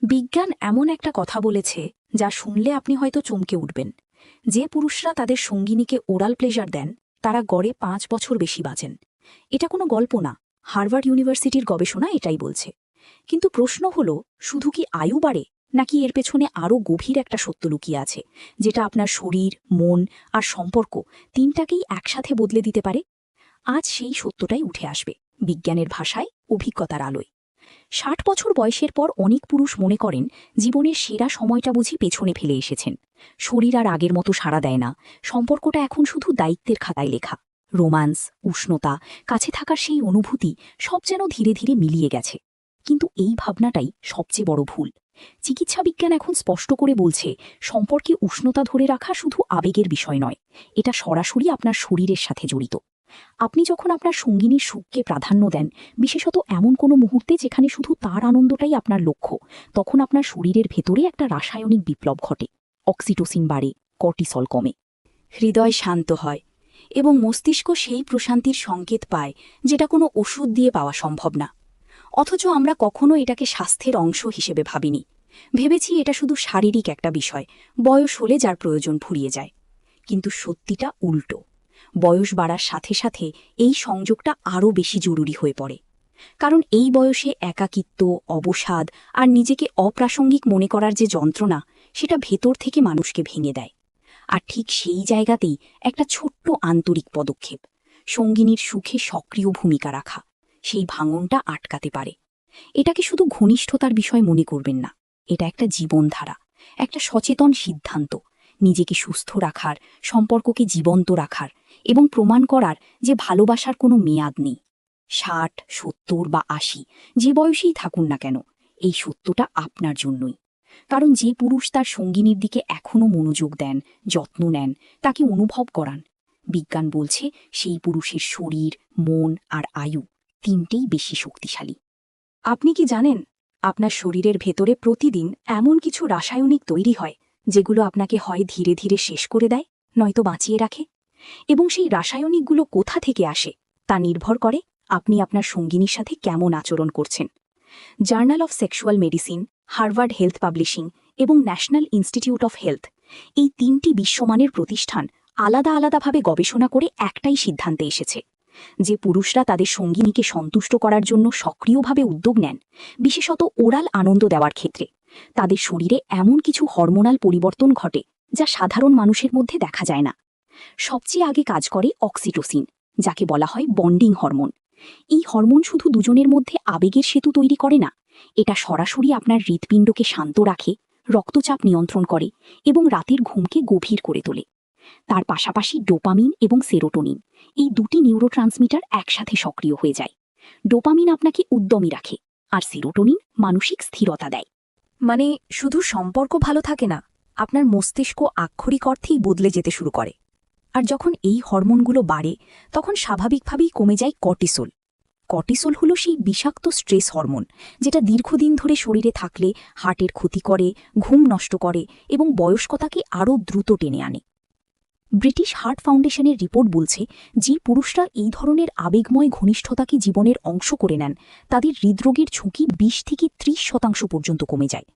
বিজ্ঞান এমন একটা কথা বলেছে যা শুনলে আপনি হয়তো চমকে উঠবেন। যে পুরুষরা তাদের সঙ্গিনীকে ওরাল প্লেজার দেন তারা গড়ে 5 বছর বেশি বাঁচেন। এটা কোনো গল্প না, হার্ভার্ড ইউনিভার্সিটির গবেষণা এটাই বলছে। কিন্তু প্রশ্ন হলো, শুধু কি আয়ু বাড়ে, নাকি এর পেছনে আরও গভীর একটা সত্য লুকিয়ে আছে, যেটা আপনার শরীর, মন আর সম্পর্ক তিনটাকেই একসাথে বদলে দিতে পারে? আজ সেই সত্যটাই উঠে আসবে, বিজ্ঞানের ভাষায়, অভিজ্ঞতার আলোয়। 60 বছর বয়সের পর অনেক পুরুষ মনে করেন জীবনের সেরা সময়টা বুঝি পেছনে ফেলে এসেছেন। শরীর আর আগের মতো সাড়া দেয় না, সম্পর্কটা এখন শুধু দায়িত্বের খাতায় লেখা। রোমান্স, উষ্ণতা, কাছে থাকার সেই অনুভূতি সব যেন ধীরে ধীরে মিলিয়ে গেছে। কিন্তু এই ভাবনাটাই সবচেয়ে বড় ভুল। চিকিৎসা বিজ্ঞান এখন স্পষ্ট করে বলছে, সম্পর্কে উষ্ণতা ধরে রাখা শুধু আবেগের বিষয় নয়, এটা সরাসরি আপনার শরীরের সাথে জড়িত। আপনি যখন আপনার সঙ্গিনীর সুখকে প্রাধান্য দেন, বিশেষত এমন কোনো মুহূর্তে যেখানে শুধু তার আনন্দটাই আপনার লক্ষ্য, তখন আপনার শরীরের ভেতরে একটা রাসায়নিক বিপ্লব ঘটে। অক্সিটোসিন বাড়ে, কর্টিসল কমে, হৃদয় শান্ত হয় এবং মস্তিষ্ক সেই প্রশান্তির সংকেত পায় যেটা কোনো ওষুধ দিয়ে পাওয়া সম্ভব না। অথচ আমরা কখনো এটাকে স্বাস্থ্যের অংশ হিসেবে ভাবিনি। ভেবেছি এটা শুধু শারীরিক একটা বিষয়, বয়স হলে যার প্রয়োজন ফুরিয়ে যায়। কিন্তু সত্যিটা উল্টো। বয়স বাড়ার সাথে সাথে এই সংযোগটা আরও বেশি জরুরি হয়ে পড়ে। কারণ এই বয়সে একাকিত্ব, অবসাদ আর নিজেকে অপ্রাসঙ্গিক মনে করার যে যন্ত্রণা, সেটা ভেতর থেকে মানুষকে ভেঙে দেয়। আর ঠিক সেই জায়গাতেই একটা ছোট্ট আন্তরিক পদক্ষেপ, সঙ্গিনীর সুখে সক্রিয় ভূমিকা রাখা, সেই ভাঙনটা আটকাতে পারে। এটাকে শুধু ঘনিষ্ঠতার বিষয় মনে করবেন না, এটা একটা জীবনধারা, একটা সচেতন সিদ্ধান্ত, নিজেকে সুস্থ রাখার, সম্পর্ককে জীবন্ত রাখার এবং প্রমাণ করার যে ভালোবাসার কোনো মেয়াদ নেই। 60, 70 বা 80, যে বয়সেই থাকুন না কেন, এই সত্যটা আপনার জন্যই। কারণ যে পুরুষ তার সঙ্গিনীর দিকে এখনও মনোযোগ দেন, যত্ন নেন, তাকে অনুভব করান, বিজ্ঞান বলছে সেই পুরুষের শরীর, মন আর আয়ু তিনটেই বেশি শক্তিশালী। আপনি কি জানেন, আপনার শরীরের ভেতরে প্রতিদিন এমন কিছু রাসায়নিক তৈরি হয় যেগুলো আপনাকে হয় ধীরে ধীরে শেষ করে দেয়, নয়তো বাঁচিয়ে রাখে। এবং সেই রাসায়নিকগুলো কোথা থেকে আসে তা নির্ভর করে আপনি আপনার সঙ্গিনীর সাথে কেমন আচরণ করছেন। Journal of sexual medicine, Harvard health publishing এবং ন্যাশনাল ইনস্টিটিউট অফ হেলথ, এই তিনটি বিশ্বমানের প্রতিষ্ঠান আলাদা আলাদাভাবে গবেষণা করে একটাই সিদ্ধান্তে এসেছে, যে পুরুষরা তাদের সঙ্গিনীকে সন্তুষ্ট করার জন্য সক্রিয়ভাবে উদ্যোগ নেন, বিশেষত ওরাল আনন্দ দেওয়ার ক্ষেত্রে, তাদের শরীরে এমন কিছু হরমোনাল পরিবর্তন ঘটে যা সাধারণ মানুষের মধ্যে দেখা যায় না। সবচেয়ে আগে কাজ করে অক্সিটোসিন, যাকে বলা হয় বন্ডিং হরমোন। এই হরমোন শুধু দুজনের মধ্যে আবেগের সেতু তৈরি করে না, এটা সরাসরি আপনার হৃৎপিণ্ডকে শান্ত রাখে, রক্তচাপ নিয়ন্ত্রণ করে এবং রাতের ঘুমকে গভীর করে তোলে। তার পাশাপাশি ডোপামিন এবং সেরোটোনিন, এই দুটি নিউরোট্রান্সমিটার একসাথে সক্রিয় হয়ে যায়। ডোপামিন আপনাকে উদ্যমী রাখে, আর সেরোটোনিন মানসিক স্থিরতা দেয়। মানে শুধু সম্পর্ক ভালো থাকে না, আপনার মস্তিষ্ক আক্ষরিক অর্থেই বদলে যেতে শুরু করে। আর যখন এই হরমোনগুলো বাড়ে, তখন স্বাভাবিকভাবেই কমে যায় কর্টিসল। কর্টিসল হলো সেই বিষাক্ত স্ট্রেস হরমোন, যেটা দীর্ঘদিন ধরে শরীরে থাকলে হার্টের ক্ষতি করে, ঘুম নষ্ট করে এবং বয়স্কতাকে আরও দ্রুত টেনে আনে। ব্রিটিশ হার্ট ফাউন্ডেশনের রিপোর্ট বলছে, যে পুরুষরা এই ধরনের আবেগময় ঘনিষ্ঠতাকে জীবনের অংশ করে নেন, তাদের হৃদরোগের ঝুঁকি 20 থেকে 30% পর্যন্ত কমে যায়।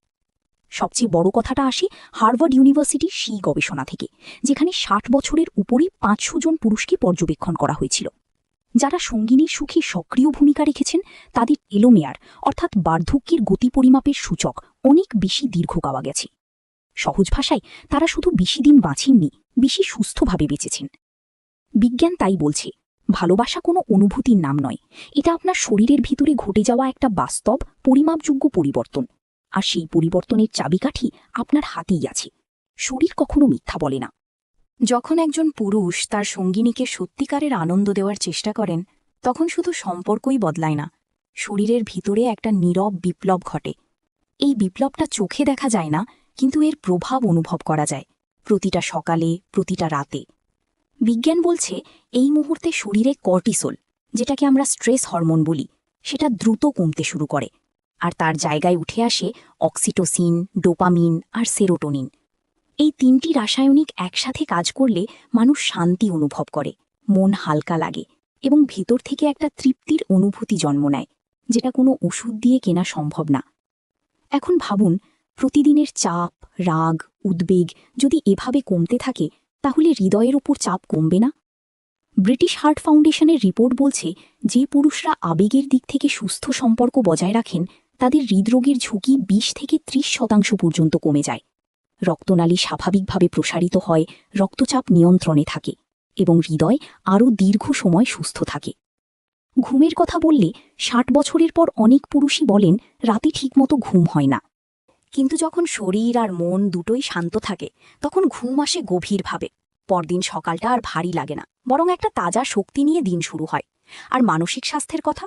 সবচেয়ে বড় কথাটা আসে হার্ভার্ড ইউনিভার্সিটির সেই গবেষণা থেকে, যেখানে 60 বছরের উপরে 500 জন পুরুষকে পর্যবেক্ষণ করা হয়েছিল। যারা সঙ্গিনীর সুখে সক্রিয় ভূমিকা রেখেছেন, তাদের টেলোমেয়ার অর্থাৎ বার্ধক্যের গতি পরিমাপের সূচক অনেক বেশি দীর্ঘ পাওয়া গেছে। সহজ ভাষায়, তারা শুধু বেশি দিন বাঁচেননি, বেশি সুস্থভাবে বেঁচেছেন। বিজ্ঞান তাই বলছে, ভালোবাসা কোনো অনুভূতির নাম নয়, এটা আপনার শরীরের ভিতরে ঘটে যাওয়া একটা বাস্তব, পরিমাপযোগ্য পরিবর্তন। আর সেই পরিবর্তনের চাবিকাঠি আপনার হাতেই আছে। শরীর কখনো মিথ্যা বলে না। যখন একজন পুরুষ তার সঙ্গিনীকে সত্যিকারের আনন্দ দেওয়ার চেষ্টা করেন, তখন শুধু সম্পর্কই বদলায় না, শরীরের ভিতরে একটা নীরব বিপ্লব ঘটে। এই বিপ্লবটা চোখে দেখা যায় না, কিন্তু এর প্রভাব অনুভব করা যায় প্রতিটা সকালে, প্রতিটা রাতে। বিজ্ঞান বলছে, এই মুহূর্তে শরীরে কর্টিসল, যেটাকে আমরা স্ট্রেস হরমোন বলি, সেটা দ্রুত কমতে শুরু করে। আর তার জায়গায় উঠে আসে অক্সিটোসিন, ডোপামিন আর সেরোটোনিন। এই তিনটি রাসায়নিক একসাথে কাজ করলে মানুষ শান্তি অনুভব করে, মন হালকা লাগে এবং ভেতর থেকে একটা তৃপ্তির অনুভূতি জন্ম নেয়, যেটা কোনো ওষুধ দিয়ে কেনা সম্ভব না। এখন ভাবুন, প্রতিদিনের চাপ, রাগ, উদ্বেগ যদি এভাবে কমতে থাকে, তাহলে হৃদয়ের ওপর চাপ কমবে না? ব্রিটিশ হার্ট ফাউন্ডেশনের রিপোর্ট বলছে, যে পুরুষরা আবেগের দিক থেকে সুস্থ সম্পর্ক বজায় রাখেন তাদের হৃদরোগের ঝুঁকি 20 থেকে 30% পর্যন্ত কমে যায়। রক্তনালী স্বাভাবিকভাবে প্রসারিত হয়, রক্তচাপ নিয়ন্ত্রণে থাকে এবং হৃদয় আরও দীর্ঘ সময় সুস্থ থাকে। ঘুমের কথা বললে 60 বছরের পর অনেক পুরুষই বলেন রাতে ঠিকমতো ঘুম হয় না। কিন্তু যখন শরীর আর মন দুটোই শান্ত থাকে তখন ঘুম আসে গভীরভাবে। পরদিন সকালটা আর ভারী লাগে না, বরং একটা তাজা শক্তি নিয়ে দিন শুরু হয়। আর মানসিক স্বাস্থ্যের কথা,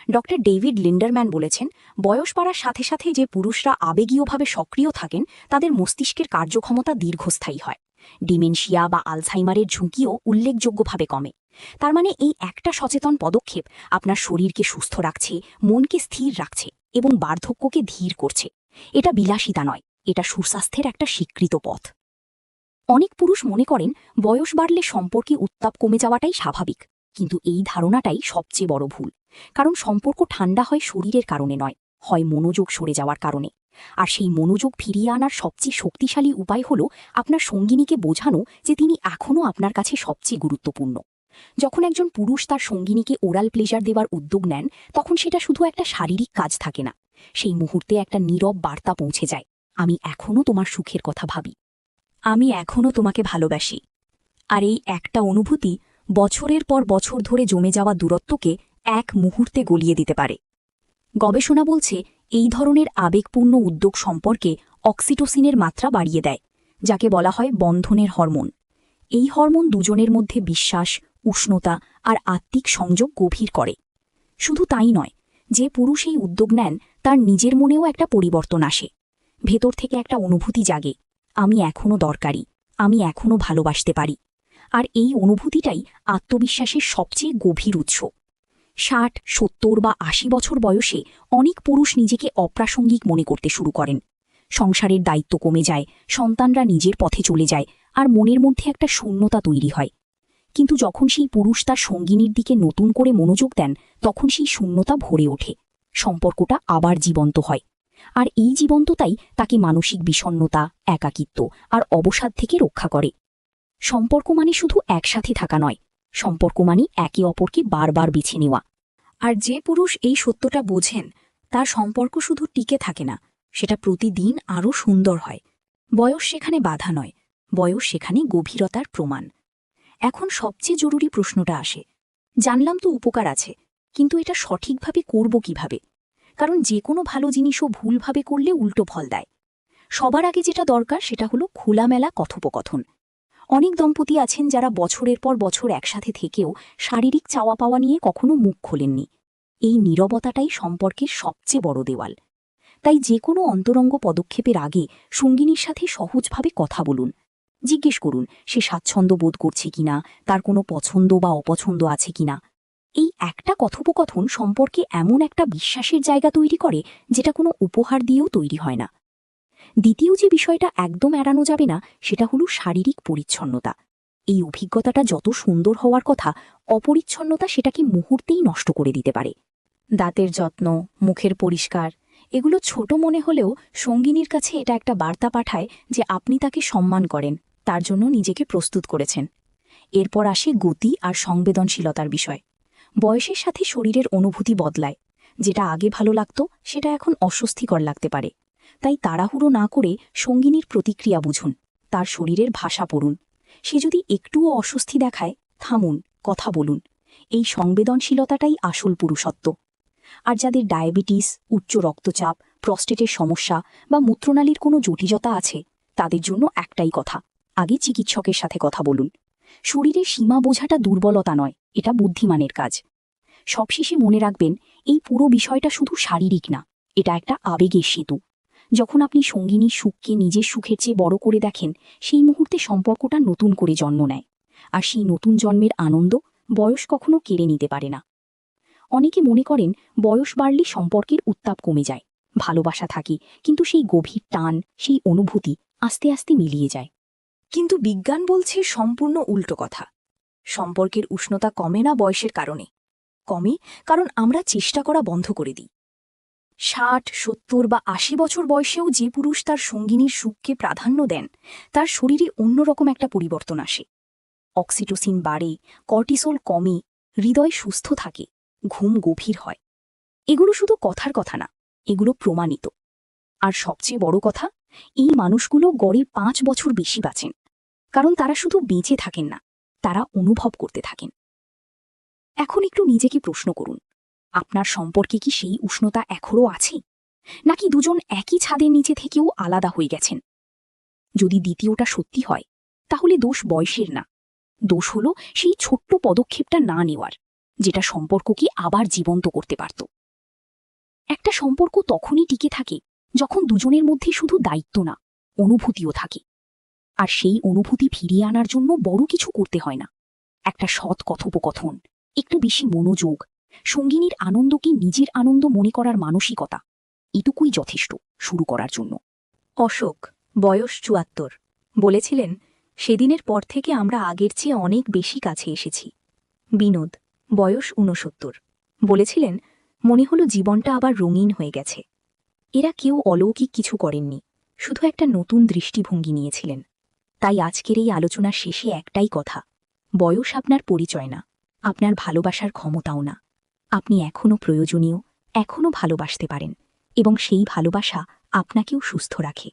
ডক্টর ডেভিড লিন্ডারম্যান বলেছেন, বয়স বাড়ার সাথে সাথে যে পুরুষরা আবেগীয়ভাবে সক্রিয় থাকেন তাদের মস্তিষ্কের কার্যক্ষমতা দীর্ঘস্থায়ী হয়। ডিমেনশিয়া বা আলঝাইমারের ঝুঁকিও উল্লেখযোগ্যভাবে কমে। তার মানে এই একটা সচেতন পদক্ষেপ আপনার শরীরকে সুস্থ রাখছে, মনকে স্থির রাখছে এবং বার্ধক্যকে ধীর করছে। এটা বিলাসিতা নয়, এটা সুস্বাস্থ্যের একটা স্বীকৃত পথ। অনেক পুরুষ মনে করেন বয়স বাড়লে সম্পর্কে উত্তাপ কমে যাওয়াটাই স্বাভাবিক, কিন্তু এই ধারণাটাই সবচেয়ে বড় ভুল। কারণ সম্পর্ক ঠান্ডা হয় শরীরের কারণে নয়, হয় মনোযোগ সরে যাওয়ার কারণে। আর সেই মনোযোগ ফিরিয়ে আনার সবচেয়ে শক্তিশালী উপায় হল আপনার সঙ্গিনীকে বোঝানো যে তিনি এখনও আপনার কাছে সবচেয়ে গুরুত্বপূর্ণ। যখন একজন পুরুষ তার সঙ্গিনীকে ওরাল প্লেজার দেওয়ার উদ্যোগ নেন, তখন সেটা শুধু একটা শারীরিক কাজ থাকে না, সেই মুহূর্তে একটা নীরব বার্তা পৌঁছে যায়, আমি এখনও তোমার সুখের কথা ভাবি, আমি এখনও তোমাকে ভালোবাসি। আর এই একটা অনুভূতি বছরের পর বছর ধরে জমে যাওয়া দূরত্বকে এক মুহূর্তে গলিয়ে দিতে পারে। গবেষণা বলছে, এই ধরনের আবেগপূর্ণ উদ্যোগ সম্পর্কে অক্সিটোসিনের মাত্রা বাড়িয়ে দেয়, যাকে বলা হয় বন্ধনের হরমোন। এই হরমোন দুজনের মধ্যে বিশ্বাস, উষ্ণতা আর আত্মিক সংযোগ গভীর করে। শুধু তাই নয়, যে পুরুষ এই উদ্যোগ নেন তার নিজের মনেও একটা পরিবর্তন আসে। ভেতর থেকে একটা অনুভূতি জাগে, আমি এখনও দরকারি, আমি এখনও ভালোবাসতে পারি। আর এই অনুভূতিটাই আত্মবিশ্বাসের সবচেয়ে গভীর উৎস। 60, 70 বা 80 বছর বয়সে অনেক পুরুষ নিজেকে অপ্রাসঙ্গিক মনে করতে শুরু করেন। সংসারের দায়িত্ব কমে যায়, সন্তানরা নিজের পথে চলে যায়, আর মনের মধ্যে একটা শূন্যতা তৈরি হয়। কিন্তু যখন সেই পুরুষ তার সঙ্গিনীর দিকে নতুন করে মনোযোগ দেন, তখন সেই শূন্যতা ভরে ওঠে, সম্পর্কটা আবার জীবন্ত হয়। আর এই জীবন্ততাই তাকে মানসিক বিষণ্ণতা, একাকিত্ব আর অবসাদ থেকে রক্ষা করে। সম্পর্ক মানে শুধু একসাথে থাকা নয়, সম্পর্ক মানে একে অপরকে বারবার বেছে নেওয়া। আর যে পুরুষ এই সত্যটা বোঝেন, তার সম্পর্ক শুধু টিকে থাকে না, সেটা প্রতিদিন আরও সুন্দর হয়। বয়স সেখানে বাধা নয়, বয়স সেখানে গভীরতার প্রমাণ। এখন সবচেয়ে জরুরি প্রশ্নটা আসে, জানলাম তো উপকার আছে, কিন্তু এটা সঠিকভাবে করব কিভাবে? কারণ যে কোনো ভালো জিনিসও ভুলভাবে করলে উল্টো ফল দেয়। সবার আগে যেটা দরকার সেটা হলো খোলামেলা কথোপকথন। অনেক দম্পতি আছেন যারা বছরের পর বছর একসাথে থেকেও শারীরিক চাওয়া পাওয়া নিয়ে কখনো মুখ খোলেননি। এই নীরবতাটাই সম্পর্কের সবচেয়ে বড় দেওয়াল। তাই যে কোনো অন্তরঙ্গ পদক্ষেপের আগে সঙ্গিনীর সাথে সহজভাবে কথা বলুন। জিজ্ঞেস করুন সে স্বাচ্ছন্দ্য বোধ করছে কিনা, তার কোনো পছন্দ বা অপছন্দ আছে কিনা। এই একটা কথোপকথন সম্পর্কে এমন একটা বিশ্বাসের জায়গা তৈরি করে, যেটা কোনো উপহার দিয়েও তৈরি হয় না। দ্বিতীয় যে বিষয়টা একদম এড়ানো যাবে না, সেটা হলো শারীরিক পরিচ্ছন্নতা। এই অভিজ্ঞতাটা যত সুন্দর হওয়ার কথা, অপরিচ্ছন্নতা সেটাকে মুহূর্তেই নষ্ট করে দিতে পারে। দাঁতের যত্ন, মুখের পরিষ্কার, এগুলো ছোট মনে হলেও সঙ্গিনীর কাছে এটা একটা বার্তা পাঠায় যে আপনি তাকে সম্মান করেন, তার জন্য নিজেকে প্রস্তুত করেছেন। এরপর আসে গতি আর সংবেদনশীলতার বিষয়। বয়সের সাথে শরীরের অনুভূতি বদলায়, যেটা আগে ভালো লাগত সেটা এখন অস্বস্তিকর লাগতে পারে। তাই তাড়াহুড়ো না করে সঙ্গিনীর প্রতিক্রিয়া বুঝুন, তার শরীরের ভাষা পড়ুন। সে যদি একটুও অস্বস্তি দেখায়, থামুন, কথা বলুন। এই সংবেদনশীলতাটাই আসল পুরুষত্ব। আর যাদের ডায়াবেটিস, উচ্চ রক্তচাপ, প্রস্টেটের সমস্যা বা মূত্রনালীর কোনো জটিলতা আছে, তাদের জন্য একটাই কথা, আগে চিকিৎসকের সাথে কথা বলুন। শরীরের সীমা বোঝাটা দুর্বলতা নয়, এটা বুদ্ধিমানের কাজ। সবশেষে মনে রাখবেন, এই পুরো বিষয়টা শুধু শারীরিক না, এটা একটা আবেগের সেতু। যখন আপনি সঙ্গিনীর সুখকে নিজের সুখের চেয়ে বড় করে দেখেন, সেই মুহূর্তে সম্পর্কটা নতুন করে জন্ম নেয়। আর সেই নতুন জন্মের আনন্দ বয়স কখনো কেড়ে নিতে পারে না। অনেকে মনে করেন বয়স বাড়লে সম্পর্কের উত্তাপ কমে যায়, ভালোবাসা থাকে, কিন্তু সেই গভীর টান, সেই অনুভূতি আস্তে আস্তে মিলিয়ে যায়। কিন্তু বিজ্ঞান বলছে সম্পূর্ণ উল্টো কথা। সম্পর্কের উষ্ণতা কমে না বয়সের কারণে, কমে কারণ আমরা চেষ্টা করা বন্ধ করে দিই। 60, 70 বা 80 বছর বয়সেও যে পুরুষ তার সঙ্গিনীর সুখকে প্রাধান্য দেন তার শরীরে অন্যরকম একটা পরিবর্তন আসে। অক্সিটোসিন বাড়ে, কর্টিসোল কমে, হৃদয় সুস্থ থাকে, ঘুম গভীর হয়। এগুলো শুধু কথার কথা না, এগুলো প্রমাণিত। আর সবচেয়ে বড় কথা, এই মানুষগুলো গড়ে 5 বছর বেশি বাঁচেন। কারণ তারা শুধু বেঁচে থাকেন না, তারা অনুভব করতে থাকেন। এখন একটু নিজেকে প্রশ্ন করুন, আপনার সম্পর্কে কি সেই উষ্ণতা এখনও আছে, নাকি দুজন একই ছাদের নিচে থেকেও আলাদা হয়ে গেছেন? যদি দ্বিতীয়টা সত্যি হয়, তাহলে দোষ বয়সের না, দোষ হলো সেই ছোট্ট পদক্ষেপটা না নেওয়ার, যেটা সম্পর্ককে আবার জীবন্ত করতে পারত। একটা সম্পর্ক তখনই টিকে থাকে যখন দুজনের মধ্যে শুধু দায়িত্ব না, অনুভূতিও থাকে। আর সেই অনুভূতি ফিরিয়ে আনার জন্য বড় কিছু করতে হয় না। একটা সৎ কথোপকথন, একটু বেশি মনোযোগ, সঙ্গিনীর আনন্দকে নিজের আনন্দ মনে করার মানসিকতা, এটুকুই যথেষ্ট শুরু করার জন্য। অশোক, বয়স ৭৪, বলেছিলেন, সেদিনের পর থেকে আমরা আগের চেয়ে অনেক বেশি কাছে এসেছি। বিনোদ, বয়স ৬৯, বলেছিলেন, মনে হলো জীবনটা আবার রঙিন হয়ে গেছে। এরা কেউ অলৌকিক কিছু করেননি, শুধু একটা নতুন দৃষ্টিভঙ্গি নিয়েছিলেন। তাই আজকের এই আলোচনার শেষে একটাই কথা, বয়স আপনার পরিচয় না, আপনার ভালোবাসার ক্ষমতাও না। আপনি এখনও প্রয়োজনীয়, এখনও ভালোবাসতে পারেন, এবং সেই ভালোবাসা আপনাকেও সুস্থ রাখে।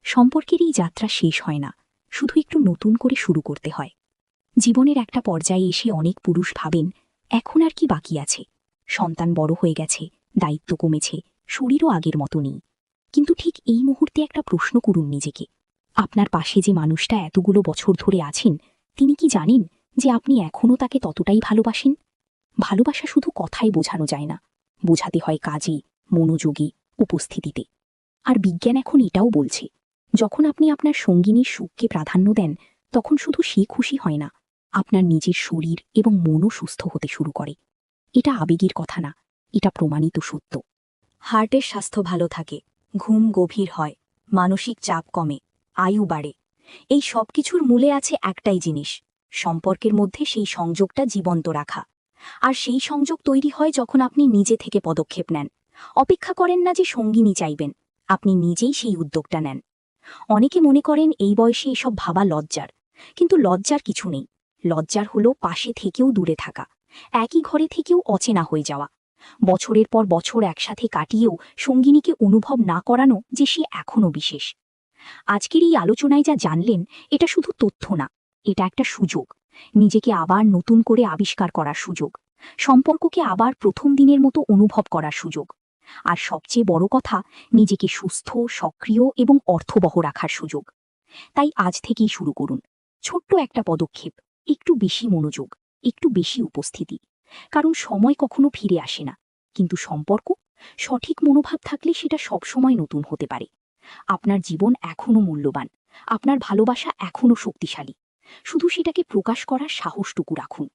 সম্পর্কের এই যাত্রা শেষ হয় না, শুধু একটু নতুন করে শুরু করতে হয়। জীবনের একটা পর্যায়ে এসে অনেক পুরুষ ভাবেন, এখন আর কি বাকি আছে, সন্তান বড় হয়ে গেছে, দায়িত্ব কমেছে, শরীরও আগের মতো নেই। কিন্তু ঠিক এই মুহূর্তে একটা প্রশ্ন করুন নিজেকে, আপনার পাশে যে মানুষটা এতগুলো বছর ধরে আছেন, তিনি কি জানেন যে আপনি এখনও তাকে ততটাই ভালোবাসেন? ভালোবাসা শুধু কথায় বোঝানো যায় না, বোঝাতে হয় কাজে, মনোযোগে, উপস্থিতিতে। আর বিজ্ঞান এখন এটাও বলছে, যখন আপনি আপনার সঙ্গিনীর সুখকে প্রাধান্য দেন, তখন শুধু সে খুশি হয় না, আপনার নিজের শরীর এবং মনও সুস্থ হতে শুরু করে। এটা আবেগের কথা না, এটা প্রমাণিত সত্য। হার্টের স্বাস্থ্য ভালো থাকে, ঘুম গভীর হয়, মানসিক চাপ কমে, আয়ু বাড়ে। এই সব কিছুর মূলে আছে একটাই জিনিস, সম্পর্কের মধ্যে সেই সংযোগটা জীবন্ত রাখা। আর সেই সংযোগ তৈরি হয় যখন আপনি নিজে থেকে পদক্ষেপ নেন, অপেক্ষা করেন না যে সঙ্গিনী চাইবেন, আপনি নিজেই সেই উদ্যোগটা নেন। অনেকে মনে করেন এই বয়সে এসব ভাবা লজ্জার, কিন্তু লজ্জার কিছু নেই। লজ্জার হলো পাশে থেকেও দূরে থাকা, একই ঘরে থেকেও অচেনা হয়ে যাওয়া, বছরের পর বছর একসাথে কাটিয়েও সঙ্গিনীকে অনুভব না করানো যে সে এখনও বিশেষ। আজকের এই আলোচনায় যা জানলেন, এটা শুধু তথ্য না, এটা একটা সুযোগ, নিজেকে আবার নতুন করে আবিষ্কার করার সুযোগ, সম্পর্ককে আবার প্রথম দিনের মতো অনুভব করার সুযোগ, আর সবচেয়ে বড় কথা, নিজেকে সুস্থ, সক্রিয় এবং অর্থবহ রাখার সুযোগ। তাই আজ থেকেই শুরু করুন, ছোট্ট একটা পদক্ষেপ, একটু বেশি মনোযোগ, একটু বেশি উপস্থিতি। কারণ সময় কখনো ফিরে আসে না, কিন্তু সম্পর্ক, সঠিক মনোভাব থাকলে সেটা সবসময় নতুন হতে পারে। আপনার জীবন এখনও মূল্যবান, আপনার ভালোবাসা এখনও শক্তিশালী, শুধু সেটাকে প্রকাশ করার সাহসটুকু রাখুন।